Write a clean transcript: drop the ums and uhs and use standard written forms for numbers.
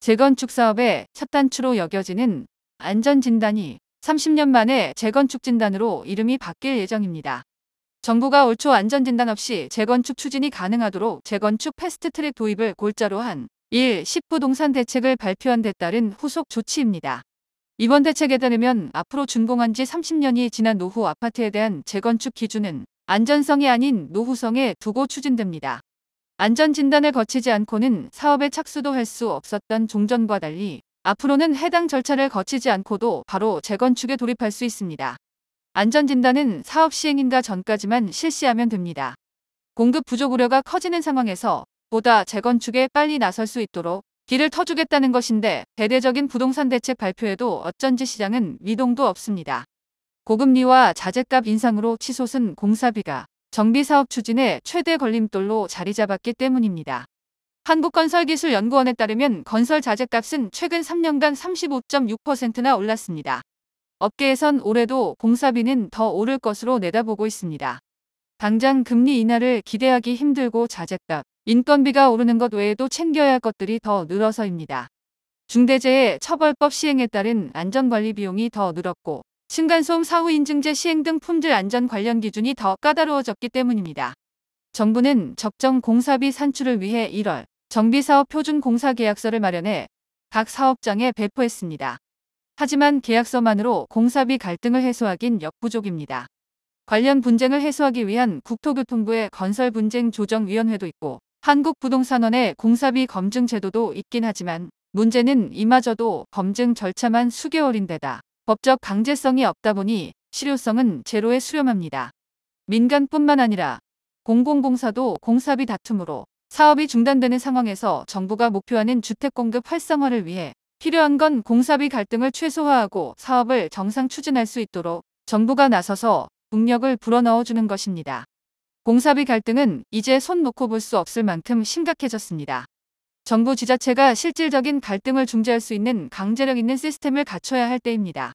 재건축 사업의 첫 단추로 여겨지는 안전진단이 30년 만에 재건축진단으로 이름이 바뀔 예정입니다. 정부가 올 초 안전진단 없이 재건축 추진이 가능하도록 재건축 패스트트랙 도입을 골자로 한 10부동산 대책을 발표한 데 따른 후속 조치입니다. 이번 대책에 따르면 앞으로 준공한 지 30년이 지난 노후 아파트에 대한 재건축 기준은 안전성이 아닌 노후성에 두고 추진됩니다. 안전진단을 거치지 않고는 사업에 착수도 할 수 없었던 종전과 달리 앞으로는 해당 절차를 거치지 않고도 바로 재건축에 돌입할 수 있습니다. 안전진단은 사업 시행인가 전까지만 실시하면 됩니다. 공급 부족 우려가 커지는 상황에서 보다 재건축에 빨리 나설 수 있도록 길을 터주겠다는 것인데 대대적인 부동산 대책 발표에도 어쩐지 시장은 미동도 없습니다. 고금리와 자재값 인상으로 치솟은 공사비가 정비사업 추진의 최대 걸림돌로 자리 잡았기 때문입니다. 한국건설기술연구원에 따르면 건설 자재값은 최근 3년간 35.6%나 올랐습니다. 업계에선 올해도 공사비는 더 오를 것으로 내다보고 있습니다. 당장 금리 인하를 기대하기 힘들고 자재값, 인건비가 오르는 것 외에도 챙겨야 할 것들이 더 늘어서입니다. 중대재해처벌법 시행에 따른 안전관리 비용이 더 늘었고 층간소음 사후 인증제 시행 등 품질 안전 관련 기준이 더 까다로워졌기 때문입니다. 정부는 적정 공사비 산출을 위해 1월 정비사업 표준 공사계약서를 마련해 각 사업장에 배포했습니다. 하지만 계약서만으로 공사비 갈등을 해소하긴 역부족입니다. 관련 분쟁을 해소하기 위한 국토교통부의 건설분쟁조정위원회도 있고 한국부동산원의 공사비 검증 제도도 있긴 하지만 문제는 이마저도 검증 절차만 수개월인데다 법적 강제성이 없다 보니 실효성은 제로에 수렴합니다. 민간뿐만 아니라 공공공사도 공사비 다툼으로 사업이 중단되는 상황에서 정부가 목표하는 주택공급 활성화를 위해 필요한 건 공사비 갈등을 최소화하고 사업을 정상 추진할 수 있도록 정부가 나서서 국력을 불어넣어주는 것입니다. 공사비 갈등은 이제 손 놓고 볼 수 없을 만큼 심각해졌습니다. 정부 지자체가 실질적인 갈등을 중재할 수 있는 강제력 있는 시스템을 갖춰야 할 때입니다.